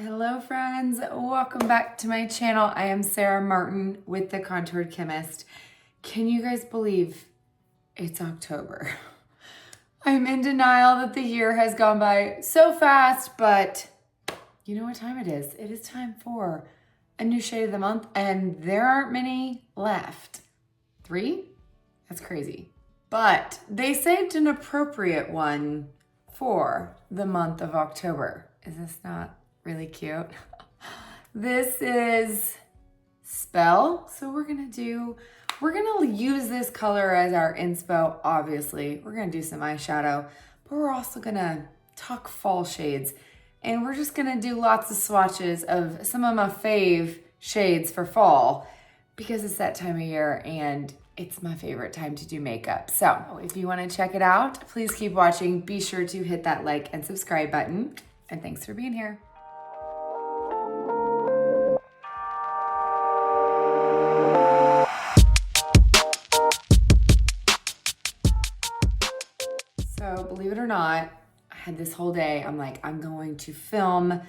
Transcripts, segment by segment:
Hello friends, welcome back to my channel. I am Sarah Martin with The Contoured Chemist. Can you guys believe it's October? I'm in denial that the year has gone by so fast, but you know what time it is? It is time for a new shade of the month, and there aren't many left. 3? That's crazy. But they saved an appropriate one for the month of October. Is this not really cute? This is Spell. So we're gonna use this color as our inspo, obviously. We're gonna do some eyeshadow, but we're also gonna talk fall shades. And we're just gonna do lots of swatches of some of my fave shades for fall because it's that time of year and it's my favorite time to do makeup. So if you wanna check it out, please keep watching. Be sure to hit that like and subscribe button. And thanks for being here. So believe it or not, I had this whole day, I'm like, I'm going to film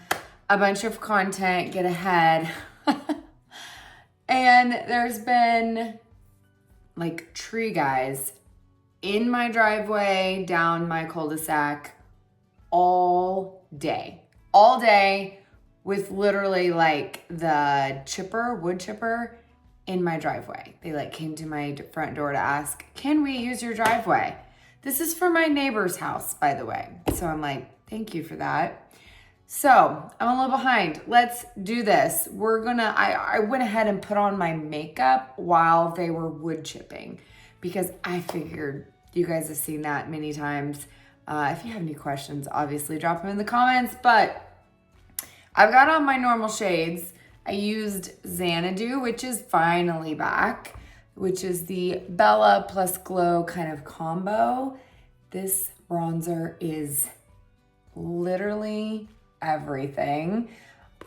a bunch of content, get ahead. And there's been like tree guys in my driveway, down my cul-de-sac all day with literally like the wood chipper in my driveway. They like came to my front door to ask, can we use your driveway? This is for my neighbor's house, by the way. So I'm like, thank you for that. So I'm a little behind. Let's do this. I went ahead and put on my makeup while they were wood chipping because I figured you guys have seen that many times. If you have any questions, obviously drop them in the comments, but I've got on my normal shades. I used Xanadu, which is finally back, which is the Bella plus Glow kind of combo. This bronzer is literally everything.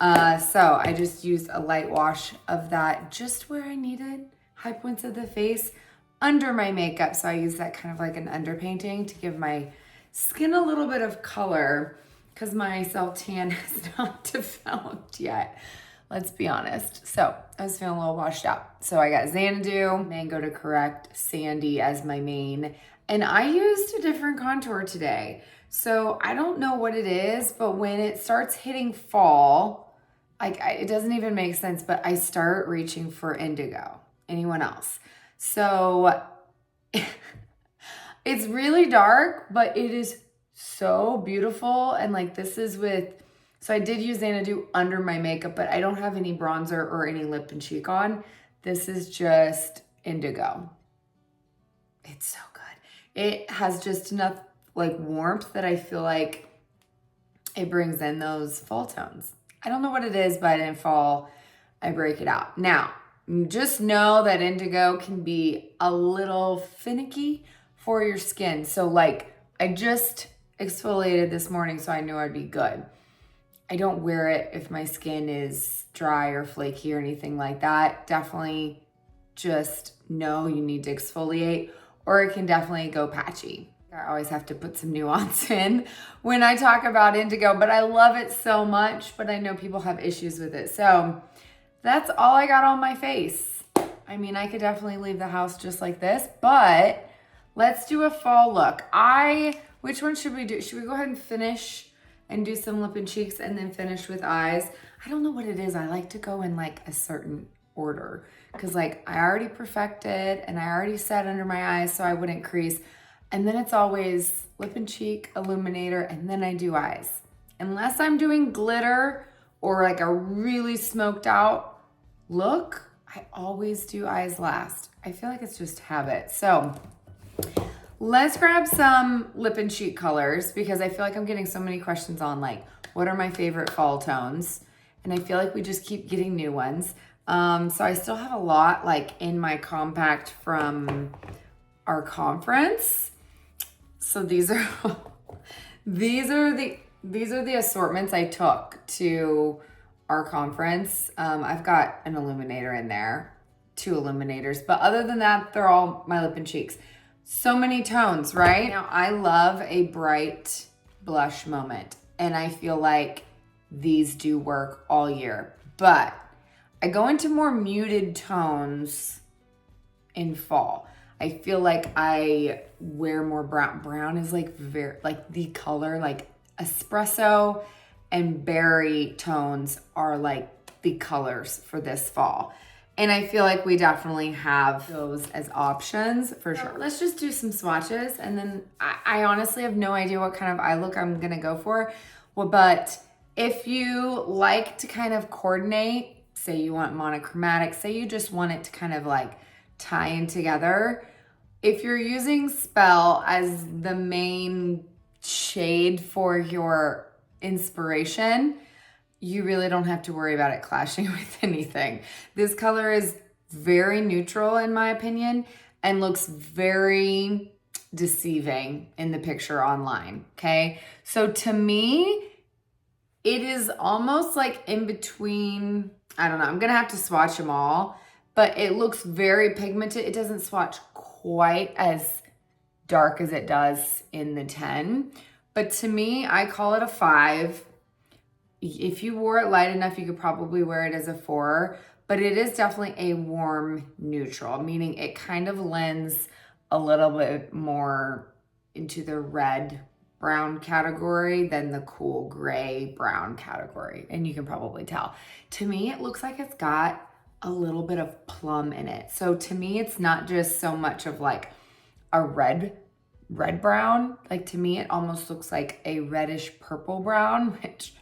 So I just used a light wash of that just where I needed, high points of the face under my makeup. So I used that kind of like an underpainting to give my skin a little bit of color because my self-tan has not developed yet. Let's be honest. So I was feeling a little washed out. So I got Xanadu, Mango to Correct, Sandy as my main. And I used a different contour today. So I don't know what it is, but when it starts hitting fall, it doesn't even make sense, but I start reaching for Indigo. Anyone else? So it's really dark, but it is so beautiful. And like this is so I did use Xanadu under my makeup, but I don't have any bronzer or any lip and cheek on. This is just Indigo. It's so good. It has just enough like warmth that I feel like it brings in those fall tones. I don't know what it is, but in fall, I break it out. Now, just know that Indigo can be a little finicky for your skin. So like I just exfoliated this morning, so I knew I'd be good. I don't wear it if my skin is dry or flaky or anything like that. Definitely just know you need to exfoliate, or it can definitely go patchy. I always have to put some nuance in when I talk about Indigo, but I love it so much, but I know people have issues with it. So that's all I got on my face. I mean, I could definitely leave the house just like this, but let's do a fall look. Which one should we do? Should we go ahead and finish and do some lip and cheeks and then finish with eyes? I don't know what it is. I like to go in like a certain order because like I already perfected and I already set under my eyes so I wouldn't crease. And then it's always lip and cheek, illuminator, and then I do eyes. Unless I'm doing glitter or like a really smoked out look, I always do eyes last. I feel like it's just habit. So let's grab some lip and cheek colors because I feel like I'm getting so many questions on like, what are my favorite fall tones? And I feel like we just keep getting new ones. So I still have a lot like in my compact from our conference. So these are the assortments I took to our conference. I've got an illuminator in there, 2 illuminators, but other than that, they're all my lip and cheeks. So many tones, right? Now I love a bright blush moment, and I feel like these do work all year. But I go into more muted tones in fall. I feel like I wear more brown. Brown is like very, like the color, like espresso and berry tones are like the colors for this fall. And I feel like we definitely have those as options for sure. Let's just do some swatches. And then I honestly have no idea what kind of eye look I'm gonna go for. Well, but if you like to kind of coordinate, say you want monochromatic, say you just want it to kind of like tie in together. If you're using Spell as the main shade for your inspiration, you really don't have to worry about it clashing with anything. This color is very neutral in my opinion and looks very deceiving in the picture online, okay? So to me, it is almost like in between, I don't know, I'm gonna have to swatch them all, but it looks very pigmented. It doesn't swatch quite as dark as it does in the 10, but to me, I call it a 5. If you wore it light enough, you could probably wear it as a 4, but it is definitely a warm neutral, meaning it kind of lends a little bit more into the red brown category than the cool gray brown category. And you can probably tell. To me, it looks like it's got a little bit of plum in it. So to me, it's not just so much of like a red brown. Like to me, it almost looks like a reddish purple brown, which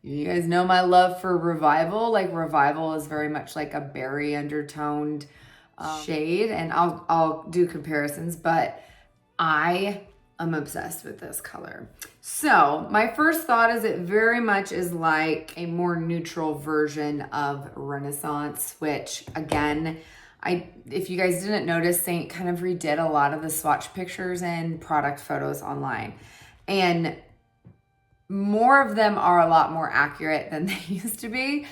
you guys know my love for Revival. Like Revival is very much like a berry undertoned shade, and I'll do comparisons, but I am obsessed with this color. So my first thought is it very much is like a more neutral version of Renaissance, which again, if you guys didn't notice, Seint kind of redid a lot of the swatch pictures and product photos online. And more of them are a lot more accurate than they used to be,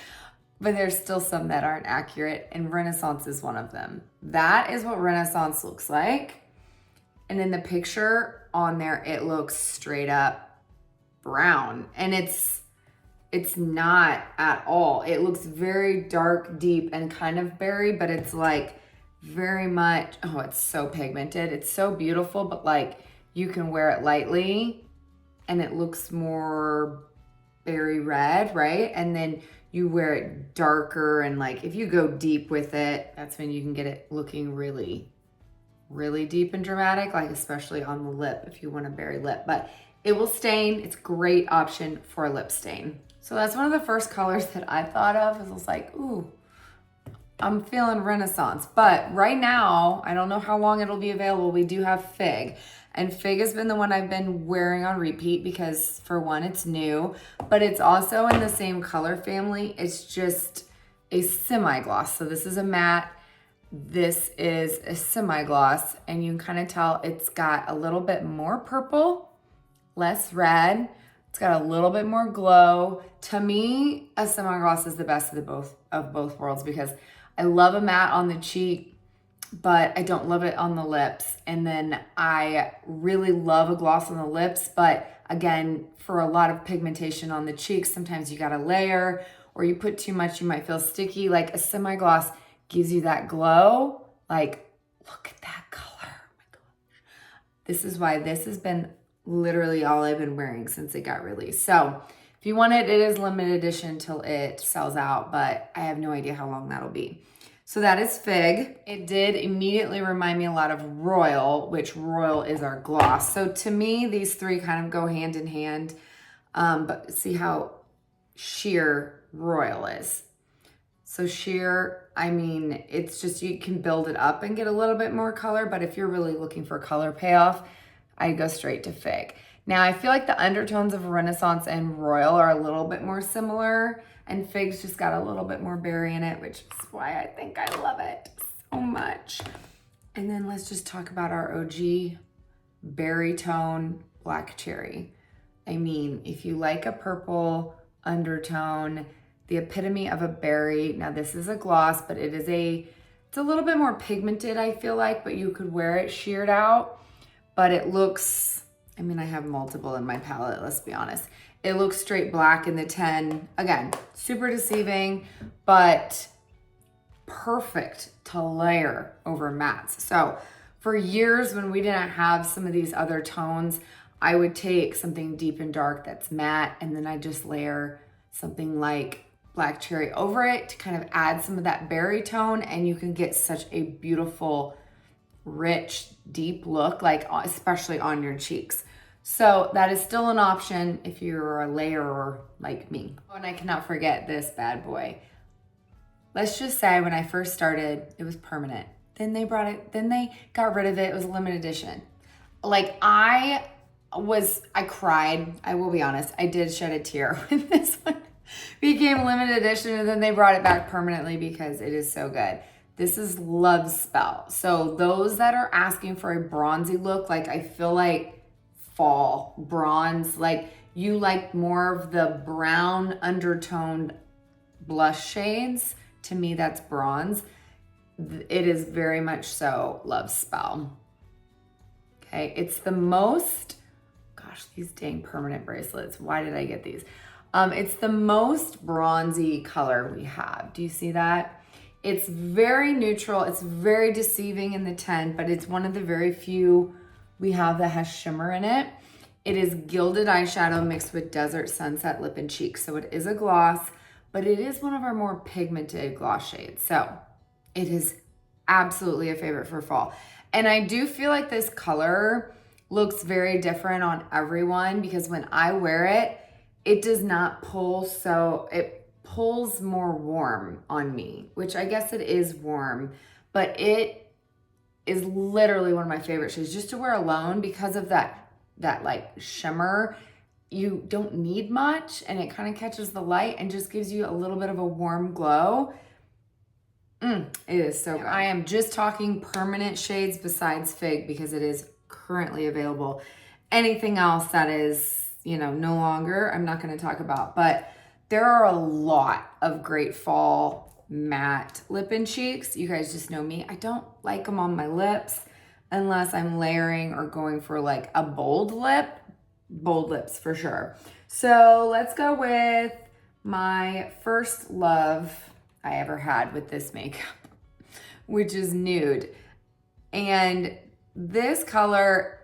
but there's still some that aren't accurate, and Renaissance is one of them. That is what Renaissance looks like. And in the picture on there, it looks straight up brown, and it's not at all. It looks very dark, deep, and kind of berry, but it's like very much, oh, it's so pigmented. It's so beautiful, but like you can wear it lightly and it looks more berry red, right? And then you wear it darker, and like if you go deep with it, that's when you can get it looking really, really deep and dramatic, like especially on the lip if you want a berry lip, but it will stain. It's a great option for a lip stain. So that's one of the first colors that I thought of. I was like, ooh, I'm feeling Renaissance. But right now, I don't know how long it'll be available. We do have Fig. And Fig has been the one I've been wearing on repeat because for one, it's new, but it's also in the same color family. It's just a semi-gloss. So this is a matte. This is a semi-gloss, and you can kind of tell it's got a little bit more purple, less red. It's got a little bit more glow. To me, a semi-gloss is the best of both worlds because I love a matte on the cheek, but I don't love it on the lips. And then I really love a gloss on the lips, but again, for a lot of pigmentation on the cheeks, sometimes you gotta layer, or you put too much, you might feel sticky. Like a semi-gloss gives you that glow. Like, look at that color, oh my gosh. This is why this has been literally all I've been wearing since it got released. So if you want it, it is limited edition till it sells out, but I have no idea how long that'll be. So that is Fig. It did immediately remind me a lot of Royal, which Royal is our gloss. So to me, these three kind of go hand in hand, but see how sheer Royal is. So sheer, I mean, it's just, you can build it up and get a little bit more color, but if you're really looking for color payoff, I'd go straight to Fig. Now, I feel like the undertones of Renaissance and Royal are a little bit more similar, and Fig's just got a little bit more berry in it, which is why I think I love it so much. And then let's just talk about our OG berry tone black cherry. I mean, if you like a purple undertone, the epitome of a berry. Now this is a gloss, but it's a little bit more pigmented, I feel like, but you could wear it sheared out, but it looks, I mean, I have multiple in my palette, let's be honest. it looks straight black in the 10. Again, super deceiving, but perfect to layer over mattes. So for years when we didn't have some of these other tones, I would take something deep and dark that's matte, and then I just layer something like black cherry over it to kind of add some of that berry tone, and you can get such a beautiful, rich, deep look, like especially on your cheeks. So that is still an option if you're a layerer like me. Oh, and I cannot forget this bad boy. Let's just say when I first started, it was permanent. Then they got rid of it. It was a limited edition. Like I cried. I will be honest. I did shed a tear when this one became limited edition, and then they brought it back permanently because it is so good. This is Love Spell. So those that are asking for a bronzy look, like I feel like fall bronze, like you like more of the brown undertoned blush shades. To me, that's bronze. It is very much so Love Spell. Okay, it's the most, gosh, these dang permanent bracelets. Why did I get these? It's the most bronzy color we have. Do you see that? It's very neutral. It's very deceiving in the 10, but it's one of the very few we have that has shimmer in it. It is gilded eyeshadow mixed with Desert Sunset lip and cheek. So it is a gloss, but it is one of our more pigmented gloss shades. So it is absolutely a favorite for fall. And I do feel like this color looks very different on everyone because when I wear it, it does not pull, so it pulls more warm on me, which I guess it is warm, but it is literally one of my favorite shades just to wear alone because of that like shimmer. You don't need much, and it kind of catches the light and just gives you a little bit of a warm glow. It is so good. I am just talking permanent shades besides Fig because it is currently available. Anything else that is, you know, no longer, I'm not going to talk about, but there are a lot of great fall matte lip and cheeks. You guys just know me. I don't like them on my lips unless I'm layering or going for like a bold lip. Bold lips for sure. So let's go with my first love I ever had with this makeup, which is nude. And this color,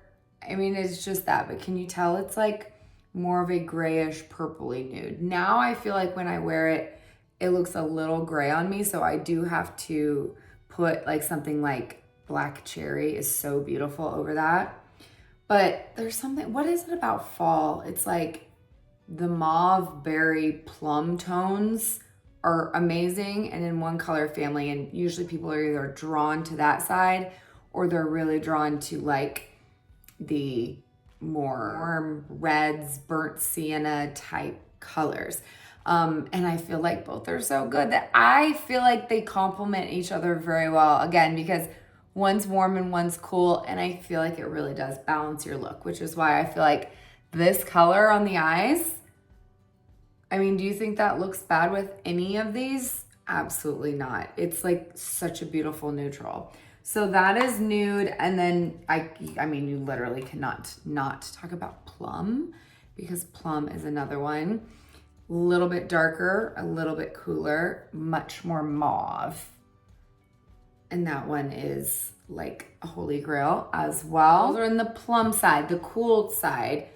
I mean, it's just that, but can you tell it's like more of a grayish purpley nude. Now I feel like when I wear it, it looks a little gray on me. So I do have to put like something like black cherry is so beautiful over that. But there's something, what is it about fall? It's like the mauve berry plum tones are amazing and in one color family. And usually people are either drawn to that side or they're really drawn to like the more warm reds, burnt sienna type colors. And I feel like both are so good that I feel like they complement each other very well. Again, because one's warm and one's cool. And I feel like it really does balance your look, which is why I feel like this color on the eyes, I mean, do you think that looks bad with any of these? Absolutely not. It's like such a beautiful neutral. So that is nude. And then I mean, you literally cannot not talk about plum because plum is another one. A little bit darker, a little bit cooler, much more mauve. And that one is like a holy grail as well. Those are in the plum side, the cool side.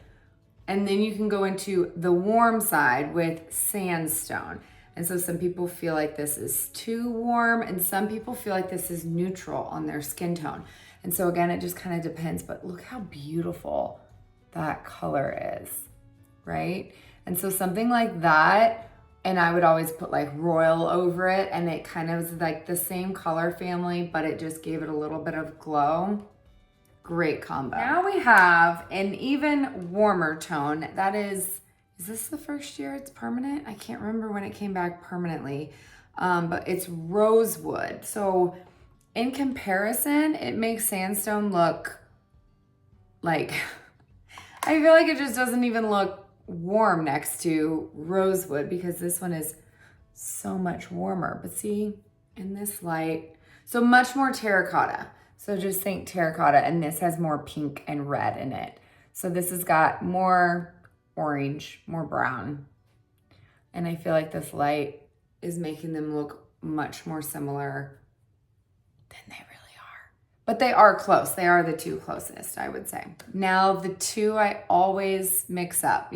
And then you can go into the warm side with sandstone. And so some people feel like this is too warm and some people feel like this is neutral on their skin tone. And so again, it just kind of depends, but look how beautiful that color is, right? And so something like that, and I would always put like royal over it and it kind of is like the same color family, but it just gave it a little bit of glow. Great combo. Now we have an even warmer tone. That is this the first year it's permanent? I can't remember when it came back permanently, but it's rosewood. So in comparison, it makes sandstone look like, I feel like it just doesn't even look warm next to rosewood because this one is so much warmer. But see, in this light, so much more terracotta. So just think terracotta, and this has more pink and red in it. So this has got more orange, more brown. And I feel like this light is making them look much more similar than they really are. But they are close. They are the two closest, I would say. Now, the two I always mix up.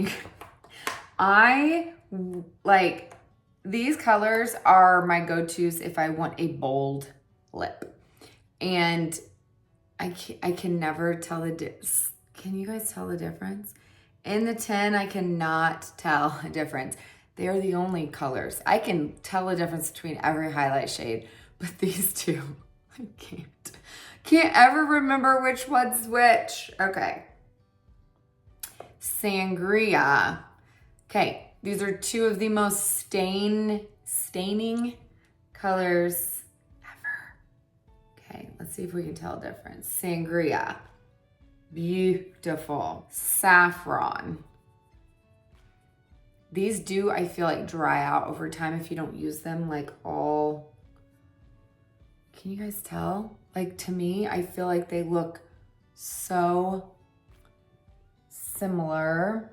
I like, these colors are my go-tos if I want a bold lip. And I can never tell the difference. Can you guys tell the difference? In the 10, I cannot tell a difference. They are the only colors. I can tell the difference between every highlight shade, but these two, I can't ever remember which one's which. Okay. Sangria. Okay, these are two of the most staining colors ever. Okay, let's see if we can tell a difference. Sangria. Beautiful. Saffron. These do, I feel like, dry out over time if you don't use them like all. Can you guys tell? Like, to me, I feel like they look so similar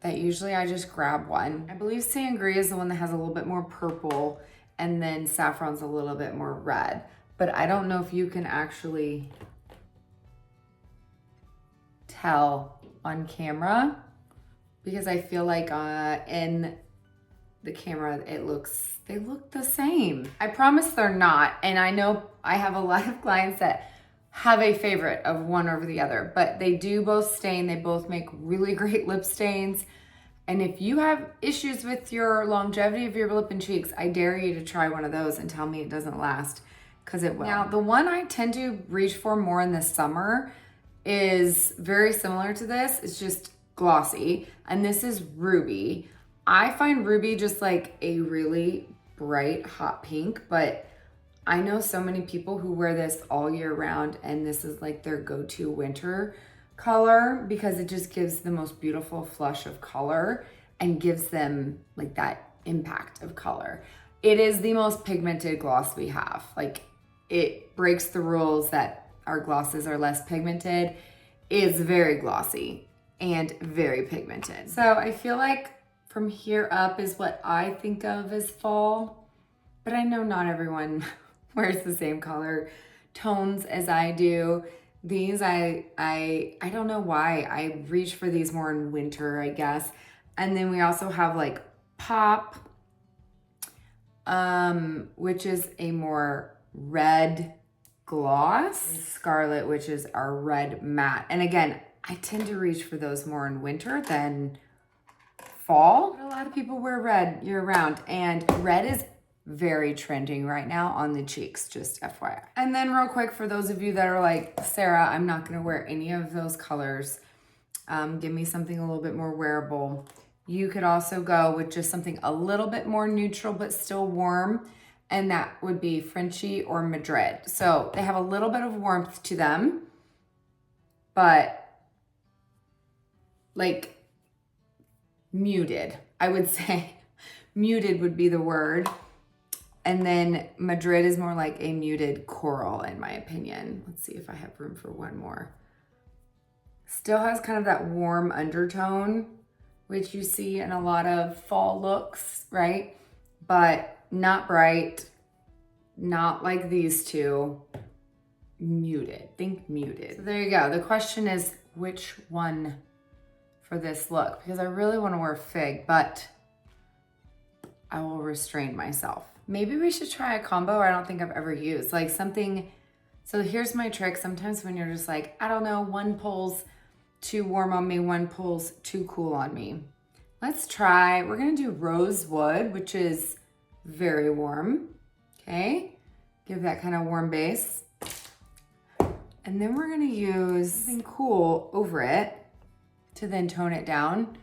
that usually I just grab one. I believe Sangria is the one that has a little bit more purple, and then Saffron's a little bit more red. But I don't know if you can actually tell on camera, because I feel like in the camera they look the same. I promise they're not, and I know I have a lot of clients that have a favorite of one over the other, but they do both stain. They both make really great lip stains. And if you have issues with your longevity of your lip and cheeks, I dare you to try one of those and tell me it doesn't last, because it will. Now, the one I tend to reach for more in the summer is very similar to this. It's just glossy, and this is Ruby. I find Ruby just like a really bright hot pink, but I know so many people who wear this all year round, and this is like their go-to winter color because it just gives the most beautiful flush of color and gives them like that impact of color. It is the most pigmented gloss we have. Like, it breaks the rules that our glosses are less pigmented. It's very glossy and very pigmented. So I feel like from here up is what I think of as fall, but I know not everyone wears the same color tones as I do. These, I don't know why. I reach for these more in winter, I guess. And then we also have like Pop, which is a more red gloss. Scarlet, which is our red matte. And again, I tend to reach for those more in winter than fall. A lot of people wear red year round, and red is very trending right now on the cheeks, just FYI. And then real quick, for those of you that are like, Sarah, I'm not gonna wear any of those colors. Give me something a little bit more wearable. You could also go with just something a little bit more neutral, but still warm. And that would be Frenchy or Madrid. So they have a little bit of warmth to them, but like muted, I would say. Muted would be the word. And then Madrid is more like a muted coral, in my opinion. Let's see if I have room for one more. Still has kind of that warm undertone, which you see in a lot of fall looks, right? But not bright, not like these two. Muted, think muted. So there you go. The question is which one for this look, because I really want to wear Fig, but I will restrain myself. Maybe we should try a combo I don't think I've ever used, like something. So here's my trick. Sometimes when you're just like, I don't know, one pulls too warm on me, one pulls too cool on me. Let's try, we're gonna do Rosewood, which is very warm, okay? Give that kind of warm base. And then we're gonna use something cool over it to then tone it down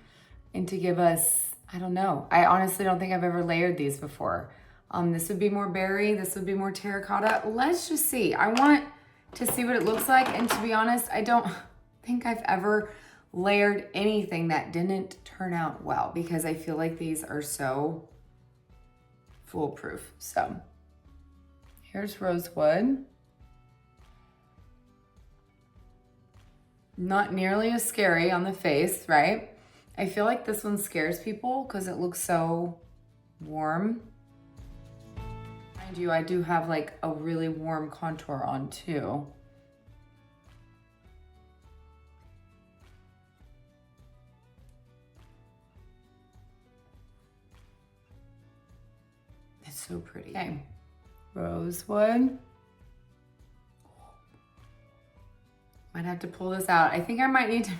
and to give us, I don't know. I honestly don't think I've ever layered these before. This would be more berry, this would be more terracotta. Let's just see. I want to see what it looks like, and to be honest, I don't think I've ever layered anything that didn't turn out well, because I feel like these are so foolproof. So here's Rosewood. Not nearly as scary on the face, right? I feel like this one scares people because it looks so warm. Mind you, I do have like a really warm contour on too. It's so pretty. Okay, Rosewood. Might have to pull this out. I think I might need to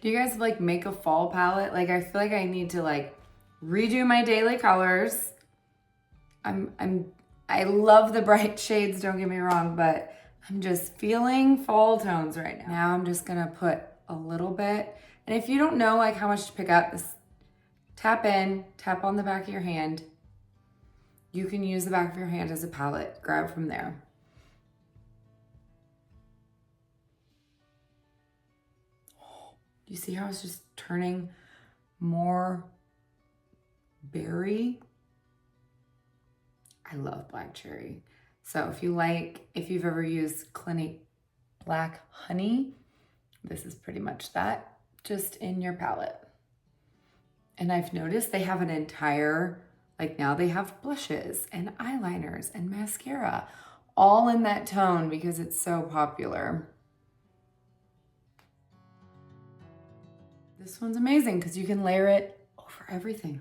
do you guys like make a fall palette? Like I feel like I need to like redo my daily colors. I love the bright shades, don't get me wrong, but I'm just feeling fall tones right now. Now I'm just gonna put a little bit. And if you don't know like how much to pick up, this tap in, tap on the back of your hand. You can use the back of your hand as a palette, grab from there. You see how it's just turning more berry? I love black cherry. So if you've ever used Clinique Black Honey, this is pretty much that, just in your palette. And I've noticed they have an entire, like now they have blushes and eyeliners and mascara, all in that tone because it's so popular. This one's amazing because you can layer it over everything.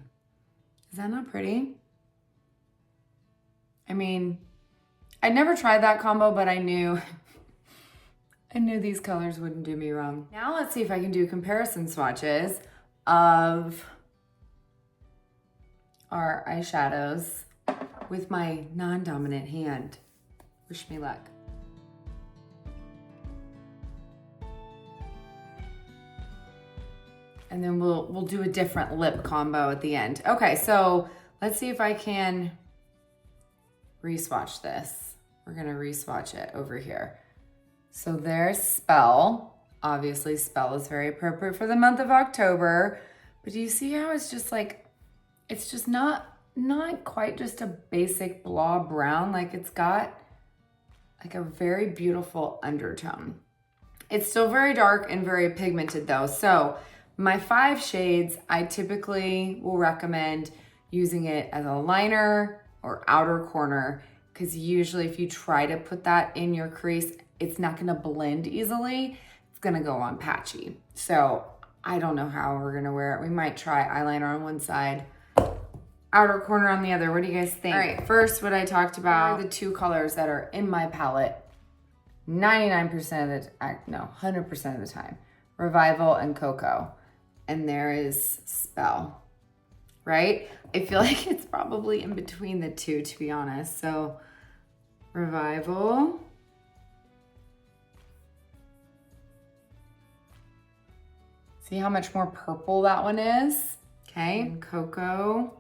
Is that not pretty? I mean, I never tried that combo, but I knew these colors wouldn't do me wrong. Now let's see if I can do comparison swatches of our eyeshadows with my non-dominant hand. Wish me luck. And then we'll do a different lip combo at the end. Okay, so let's see if I can re-swatch this. We're gonna re-swatch it over here. So there's Spell. Obviously Spell is very appropriate for the month of October, but do you see how it's just like, it's just not quite just a basic blah brown, like it's got like a very beautiful undertone. It's still very dark and very pigmented though. So my 5 shades, I typically will recommend using it as a liner or outer corner, because usually if you try to put that in your crease, it's not gonna blend easily. It's gonna go on patchy. So I don't know how we're gonna wear it. We might try eyeliner on one side, outer corner on the other. What do you guys think? All right, first what I talked about are the 2 colors that are in my palette 99% of the, no, 100% of the time. Revival and Cocoa. And there is Spell, right? I feel like it's probably in between the two, to be honest. So Revival. See how much more purple that one is? Okay, and Cocoa.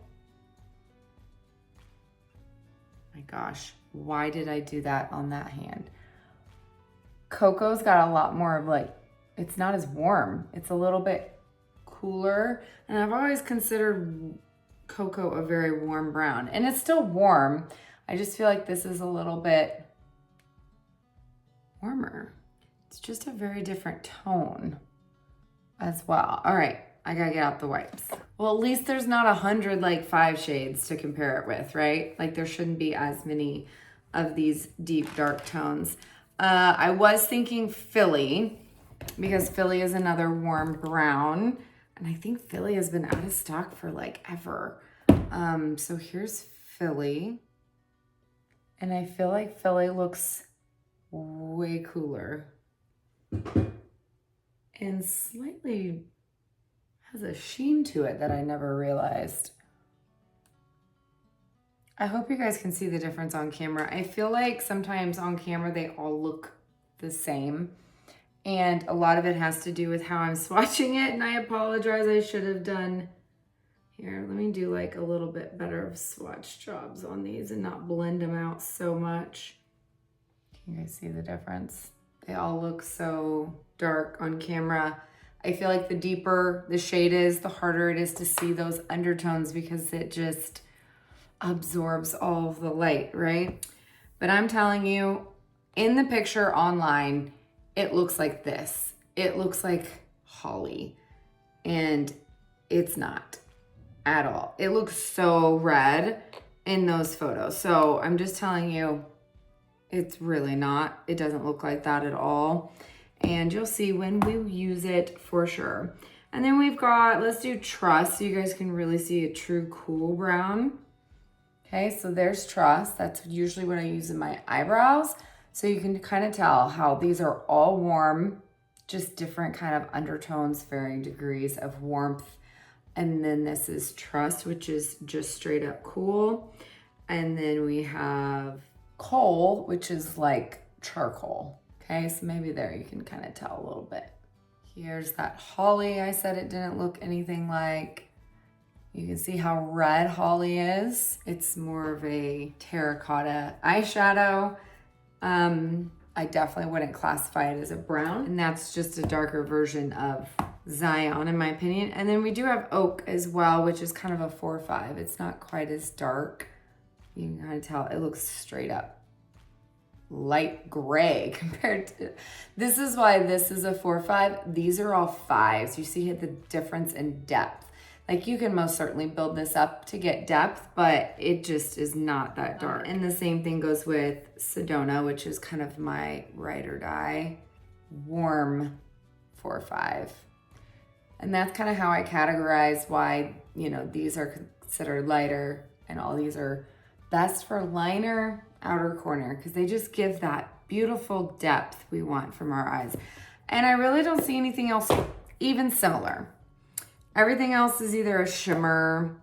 My gosh, why did I do that on that hand? Cocoa's got a lot more of like, it's not as warm. It's a little bit cooler. And I've always considered Cocoa a very warm brown. And it's still warm. I just feel like this is a little bit warmer. It's just a very different tone as well. All right, I gotta get out the wipes. Well, at least there's not 100 like 5 shades to compare it with, right? Like there shouldn't be as many of these deep dark tones. I was thinking Philly, because Philly is another warm brown. And I think Philly has been out of stock for like ever. So here's Philly. And I feel like Philly looks way cooler. And slightly has a sheen to it that I never realized. I hope you guys can see the difference on camera. I feel like sometimes on camera they all look the same. And a lot of it has to do with how I'm swatching it. And I apologize, I should have done, here, let me do like a little bit better of swatch jobs on these and not blend them out so much. Can you guys see the difference? They all look so dark on camera. I feel like the deeper the shade is, the harder it is to see those undertones because it just absorbs all of the light, right? But I'm telling you, in the picture online, it looks like this. It looks like holly. And it's not at all. It looks so red in those photos. So I'm just telling you, it's really not. It doesn't look like that at all. And you'll see when we use it for sure. And then we've got, let's do Trust so you guys can really see a true cool brown. Okay, so there's Trust. That's usually what I use in my eyebrows. So you can kind of tell how these are all warm, just different kind of undertones, varying degrees of warmth. And then this is Trust, which is just straight up cool. And then we have Coal, which is like charcoal. Okay, so maybe there you can kind of tell a little bit. Here's that Holly I said it didn't look anything like. You can see how red Holly is. It's more of a terracotta eyeshadow. I definitely wouldn't classify it as a brown, and that's just a darker version of Zion in my opinion. And then we do have Oak as well, which is kind of a 4-5. It's not quite as dark. You can kind of tell it looks straight up light gray compared to, this is why this is a 4-5. These are all 5s. You see the difference in depth. Like you can most certainly build this up to get depth, but it just is not that dark. And the same thing goes with Sedona, which is kind of my ride or die warm 4-5. And that's kind of how I categorize why, you know, these are considered lighter and all these are best for liner, outer corner, because they just give that beautiful depth we want from our eyes. And I really don't see anything else even similar. Everything else is either a shimmer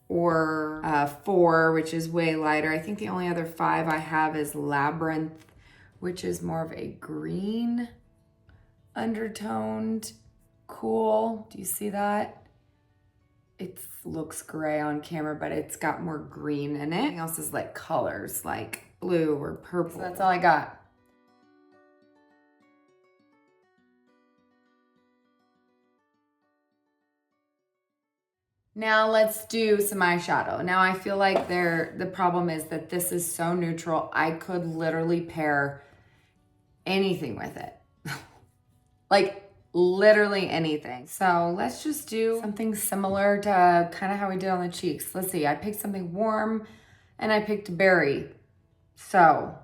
or a 4, which is way lighter. I think the only other 5 I have is Labyrinth, which is more of a green undertoned cool. Do you see that? It looks gray on camera, but it's got more green in it. Everything else is like colors, like blue or purple. So that's all I got. Now let's do some eyeshadow. Now I feel like the problem is that this is so neutral. I could literally pair anything with it. Like literally anything. So let's just do something similar to kind of how we did on the cheeks. Let's see, I picked something warm and I picked berry. So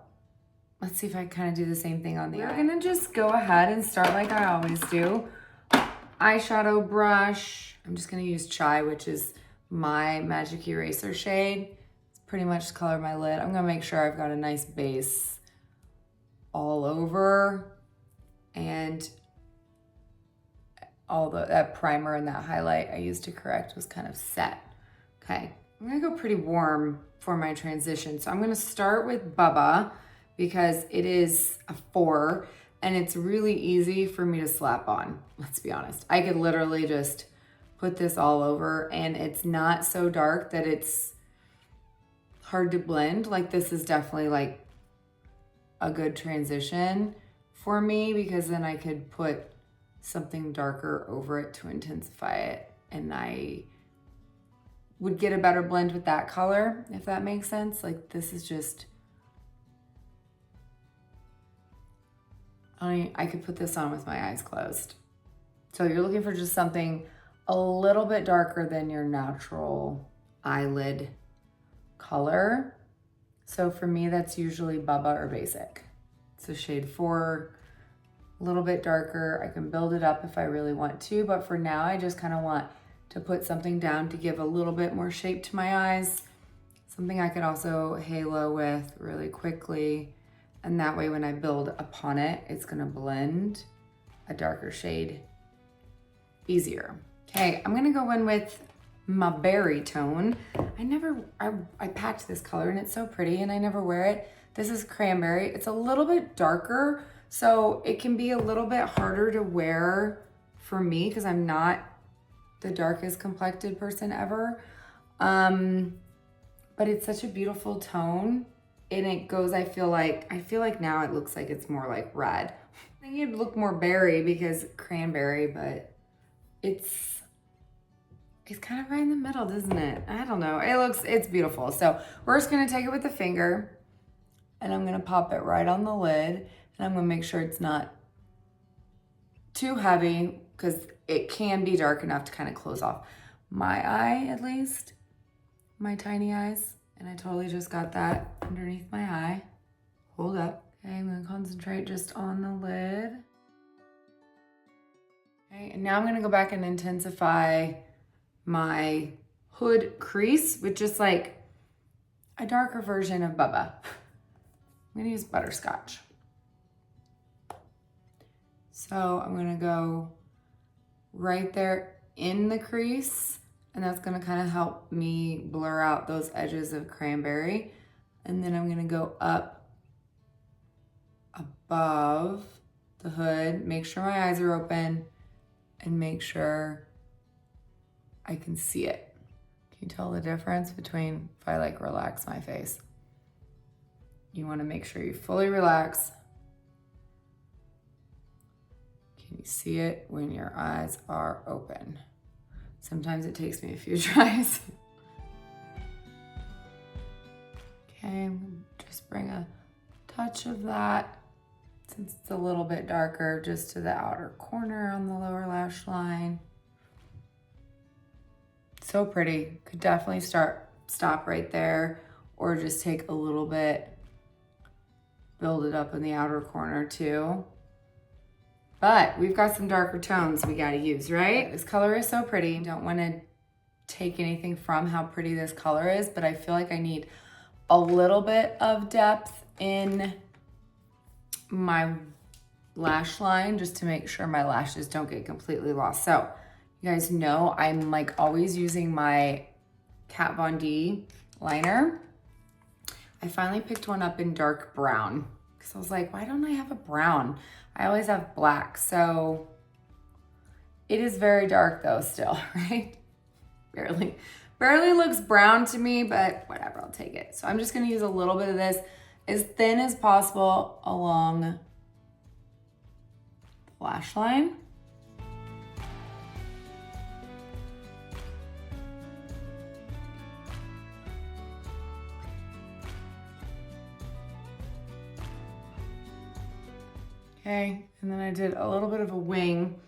let's see if I kind of do the same thing on the eye. We're gonna just go ahead and start like I always do. Eyeshadow brush. I'm just gonna use Chai, which is my magic eraser shade. It's pretty much the color of my lid. I'm gonna make sure I've got a nice base all over, and all that primer and that highlight I used to correct was kind of set. Okay, I'm gonna go pretty warm for my transition. So I'm gonna start with Bubba because it is a 4 and it's really easy for me to slap on, let's be honest. I could literally just put this all over and it's not so dark that it's hard to blend. Like this is definitely like a good transition for me because then I could put something darker over it to intensify it and I would get a better blend with that color, if that makes sense. Like this is just, I could put this on with my eyes closed. So you're looking for just something a little bit darker than your natural eyelid color. So for me, that's usually Bubba or Basic. So shade 4, a little bit darker. I can build it up if I really want to, but for now, I just kind of want to put something down to give a little bit more shape to my eyes. Something I could also halo with really quickly. And that way when I build upon it, it's gonna blend a darker shade easier. Okay, I'm gonna go in with my berry tone. I packed this color and it's so pretty and I never wear it. This is Cranberry. It's a little bit darker, so it can be a little bit harder to wear for me because I'm not the darkest complected person ever. But it's such a beautiful tone. And it goes, I feel like now it looks like it's more like red. I think it'd look more berry because cranberry, but it's kind of right in the middle, doesn't it? I don't know. It's beautiful. So we're just gonna take it with the finger and I'm gonna pop it right on the lid and I'm gonna make sure it's not too heavy because it can be dark enough to kind of close off my eye at least, my tiny eyes. And I totally just got that underneath my eye. Hold up. Okay, I'm gonna concentrate just on the lid. Okay, and now I'm gonna go back and intensify my hood crease with just like a darker version of Bubba. I'm gonna use Butterscotch. So I'm gonna go right there in the crease, and that's gonna kind of help me blur out those edges of cranberry. And then I'm gonna go up above the hood, make sure my eyes are open, and make sure I can see it. Can you tell the difference between if I like relax my face? You wanna make sure you fully relax. Can you see it when your eyes are open? Sometimes it takes me a few tries. Okay, I'm gonna just bring a touch of that, since it's a little bit darker, just to the outer corner on the lower lash line. So pretty. Could definitely stop right there, or just take a little bit, build it up in the outer corner too. But we've got some darker tones we gotta use, right? This color is so pretty. Don't wanna take anything from how pretty this color is, but I feel like I need a little bit of depth in my lash line just to make sure my lashes don't get completely lost. So you guys know I'm like always using my Kat Von D liner. I finally picked one up in dark brown because I was like, why don't I have a brown? I always have black. So it is very dark though still, right? Barely looks brown to me, but whatever, I'll take it. So I'm just gonna use a little bit of this as thin as possible along the lash line. Okay, and then I did a little bit of a wing.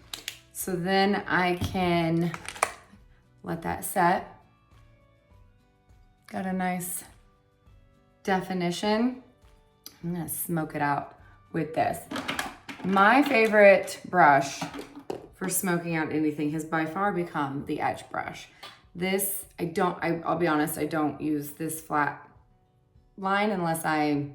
So then I can let that set. Got a nice definition. I'm gonna smoke it out with this. My favorite brush for smoking out anything has by far become the Edge brush. This, I'll be honest, I don't use this flat line unless I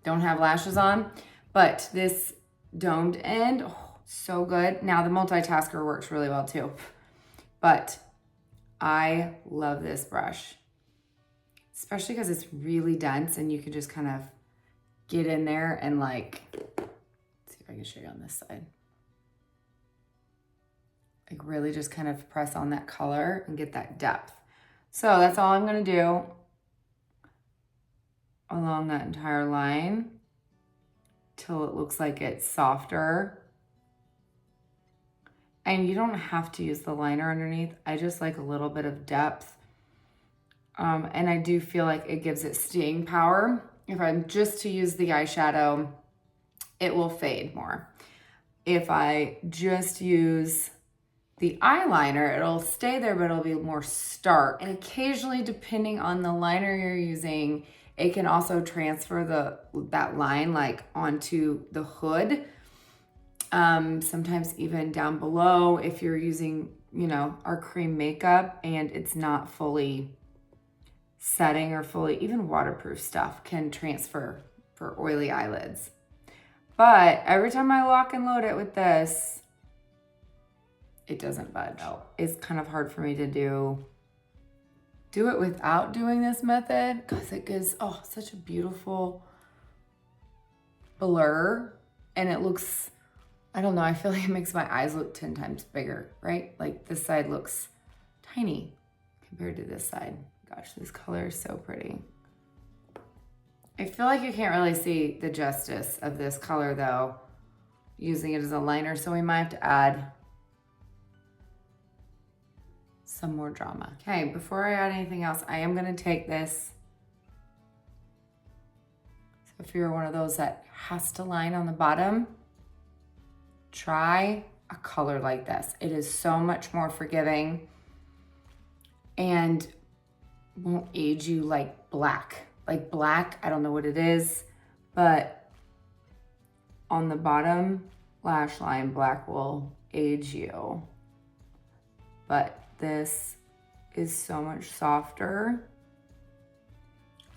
don't have lashes on, but this domed end, oh, so good. Now the multitasker works really well too, but I love this brush, especially because it's really dense and you can just kind of get in there and like, let's see if I can show you on this side. Like really just kind of press on that color and get that depth. So that's all I'm gonna do along that entire line till it looks like it's softer. And you don't have to use the liner underneath. I just like a little bit of depth. And I do feel like it gives it staying power. If I'm just to use the eyeshadow, it will fade more. If I just use the eyeliner, it'll stay there, but it'll be more stark. And occasionally, depending on the liner you're using, it can also transfer that line like onto the hood. Sometimes even down below if you're using, you know, our cream makeup and it's not fully setting or fully, even waterproof stuff can transfer for oily eyelids. But every time I lock and load it with this, it doesn't budge. It's kind of hard for me to do it without doing this method because it gives, oh, such a beautiful blur. And it looks, I don't know, I feel like it makes my eyes look 10 times bigger, right? Like this side looks tiny compared to this side. Gosh, this color is so pretty. I feel like you can't really see the justice of this color though, using it as a liner. So we might have to add some more drama. Okay, before I add anything else, I am gonna take this. So if you're one of those that has to line on the bottom, try a color like this. It is so much more forgiving. and won't age you like black. Like black, I don't know what it is, but on the bottom lash line, black will age you. But this is so much softer.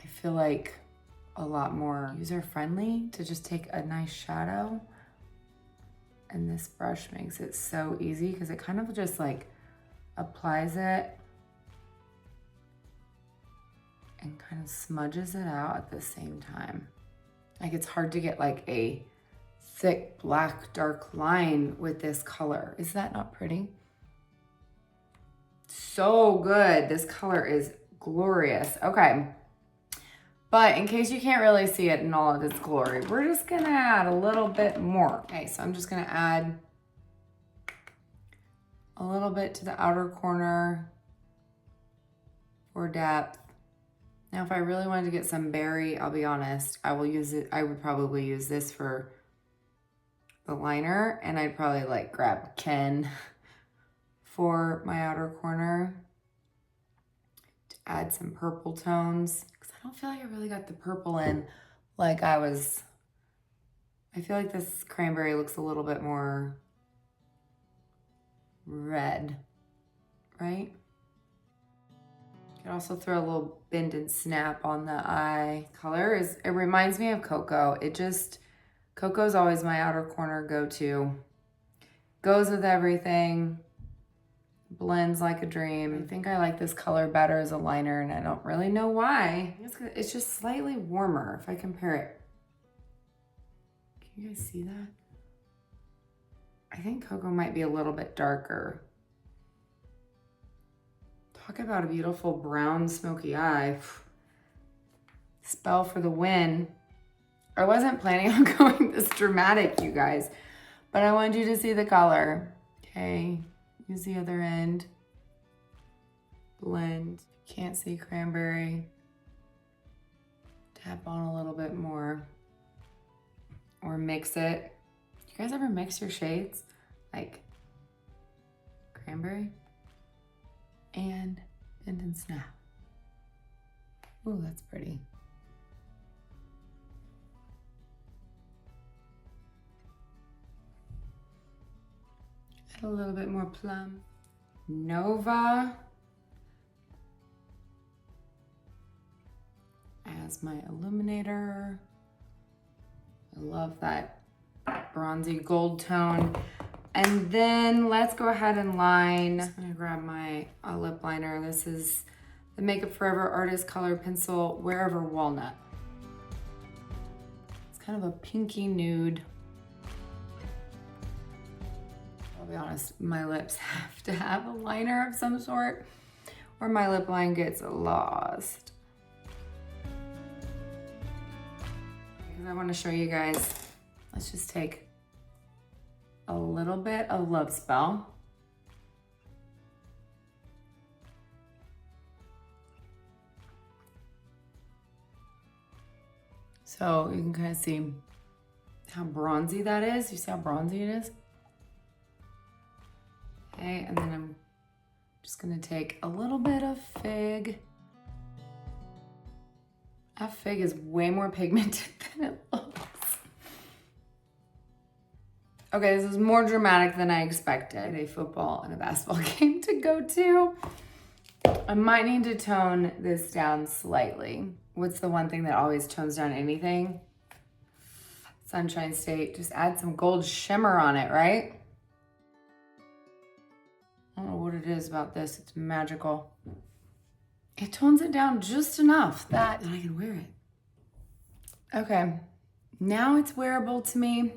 I feel like a lot more user-friendly to just take a nice shadow. And this brush makes it so easy because it kind of just like applies it and kind of smudges it out at the same time. Like it's hard to get like a thick black dark line with this color. Is that not pretty? So good. This color is glorious. Okay. But in case you can't really see it in all of its glory, we're just gonna add a little bit more. Okay, so I'm just gonna add a little bit to the outer corner for depth. Now, if I really wanted to get some berry, I'll be honest, I would probably use this for the liner, and I'd probably like grab Ken for my outer corner to add some purple tones. I don't feel like I really got the purple in like I feel like this cranberry looks a little bit more red, right? You can also throw a little bend and snap on the eye. Color it reminds me of Cocoa. Cocoa's always my outer corner go-to. Goes with everything. Blends like a dream. I think I like this color better as a liner, and I don't really know why. It's just slightly warmer if I compare it. Can you guys see that? I think Cocoa might be a little bit darker. Talk about a beautiful brown smoky eye. Spell for the win. I wasn't planning on going this dramatic, you guys, but I wanted you to see the color. Okay. Use the other end. Blend. Can't see cranberry. Tap on a little bit more. Or mix it. You guys ever mix your shades? Like cranberry and bend and snap. Ooh, that's pretty. A little bit more plum. Nova as my illuminator. I love that bronzy gold tone. And then let's go ahead and line. I'm gonna grab my lip liner. This is the Makeup Forever Artist Color Pencil Wherever Walnut. It's kind of a pinky nude. I'll be honest, my lips have to have a liner of some sort or my lip line gets lost. Because I want to show you guys, let's just take a little bit of Love Spell. So you can kind of see how bronzy that is. You see how bronzy it is? Okay, and then I'm just gonna take a little bit of Fig. That Fig is way more pigmented than it looks. Okay, this is more dramatic than I expected. A football and a basketball game to go to. I might need to tone this down slightly. What's the one thing that always tones down anything? Sunshine State. Just add some gold shimmer on it, right? I don't know what it is about this. It's magical. It tones it down just enough that I can wear it. Okay, now it's wearable to me.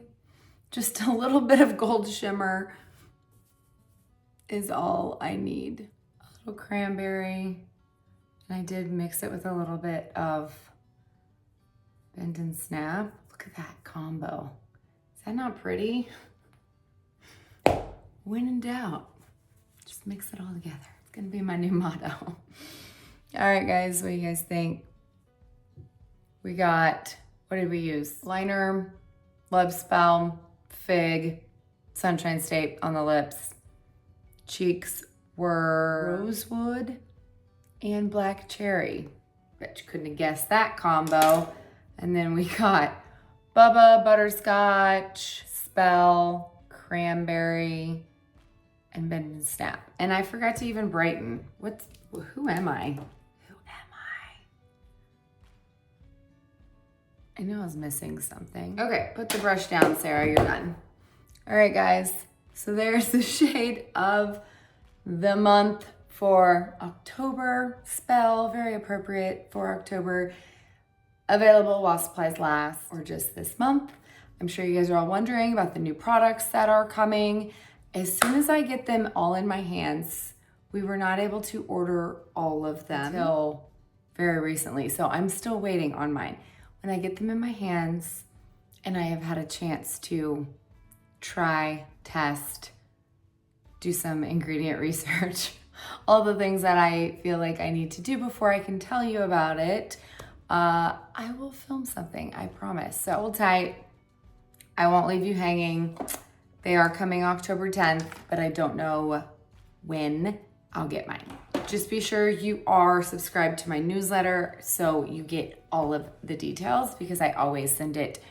Just a little bit of gold shimmer is all I need. A little cranberry. And I did mix it with a little bit of Bend and Snap. Look at that combo. Is that not pretty? When in doubt, just mix it all together. It's gonna be my new motto. All right, guys, what do you guys think? We got, what did we use? Liner, Love Spell, Fig, Sunshine State on the lips. Cheeks were Rosewood and black cherry. Bet you couldn't have guessed that combo. And then we got Bubba, butterscotch, Spell, cranberry, and bend and snap. And I forgot to even brighten. Who am I? Who am I? I know I was missing something. Okay, put the brush down, Sarah, you're done. All right, guys. So there's the shade of the month for October. Spell, very appropriate for October. Available while supplies last, or just this month. I'm sure you guys are all wondering about the new products that are coming. As soon as I get them all in my hands, we were not able to order all of them until very recently. So I'm still waiting on mine. When I get them in my hands and I have had a chance to try, test, do some ingredient research, all the things that I feel like I need to do before I can tell you about it, I will film something, I promise. So hold tight. I won't leave you hanging. They are coming October 10th, but I don't know when I'll get mine. Just be sure you are subscribed to my newsletter so you get all of the details, because I always send it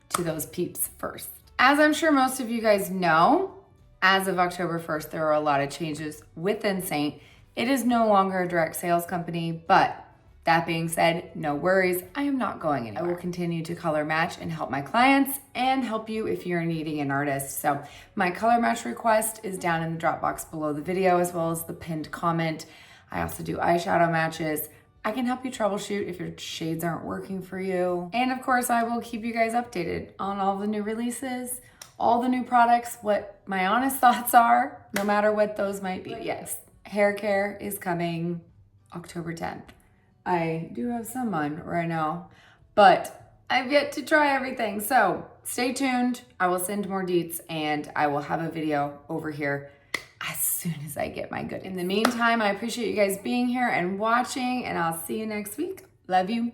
to those peeps first. As I'm sure most of you guys know, as of October 1st, there are a lot of changes within Seint. It is no longer a direct sales company, but that being said, no worries, I am not going anywhere. I will continue to color match and help my clients and help you if you're needing an artist. So my color match request is down in the drop box below the video, as well as the pinned comment. I also do eyeshadow matches. I can help you troubleshoot if your shades aren't working for you. And of course, I will keep you guys updated on all the new releases, all the new products, what my honest thoughts are, no matter what those might be. But yes, hair care is coming October 10th. I do have some on right now, but I've yet to try everything. So stay tuned. I will send more deets and I will have a video over here as soon as I get my goodies. In the meantime, I appreciate you guys being here and watching, and I'll see you next week. Love you.